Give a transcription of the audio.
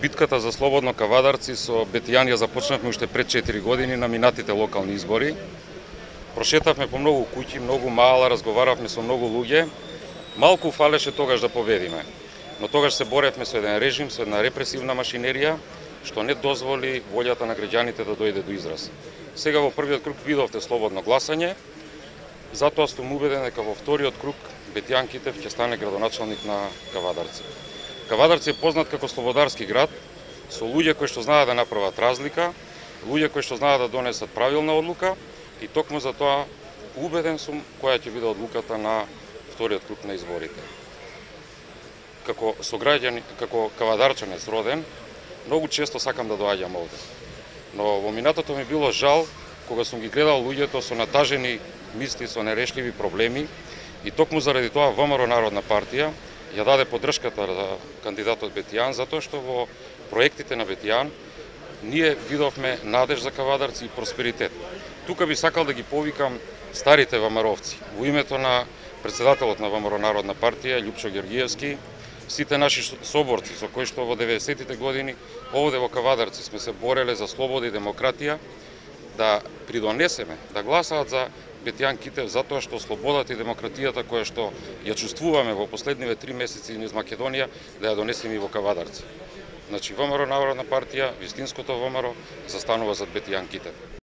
Битката за слободно Кавадарци со Бетијан ја започнавме уште пред 4 години на минатите локални избори. Прошетавме по многу куќи, многу мала, разговаравме со многу луѓе. Малку фалеше тогаш да победиме, но тогаш се боревме со еден режим, со една репресивна машинерија, што не дозволи волјата на граѓаните да дојде до израз. Сега во првиот круг видовте слободно гласање, затоа сум убеден дека во вториот круг Бетијан Китев ќе стане градоначалник на Кавадарци. Кавадарци е познат како слободарски град, со луѓе кои што знаат да направат разлика, луѓе кои што знаат да донесат правилна одлука и токму за тоа убеден сум која ќе биде одлуката на вториот круг на изборите. Како сограѓани, како кавадарчанец роден, многу често сакам да доаѓам овде. Но во минатото ми било жал кога сум ги гледал луѓето со натажени мисли, со нерешливи проблеми и токму заради тоа ВМРО Народна партија ја даде поддршката за кандидатот Бетијан, затоа што во проектите на Бетијан ние видовме надеж за Кавадарци и просперитет. Тука би сакал да ги повикам старите ВМРО-овци, во името на председателот на ВМРО Народна партија, Љупчо Ѓоргиевски, сите наши соборци со кои што во 90-тите години овде во Кавадарци сме се бореле за слобода и демократија, да придонесеме, да гласаат за Бетијан Китев, затоа што слободата и демократијата која што ја чувствуваме во последниве 3 месеци низ Македонија, да ја донесеме и во Кавадарци. Значи, ВМРО Народна партија, вистинското ВМРО, застанува зад Бетијан Китев.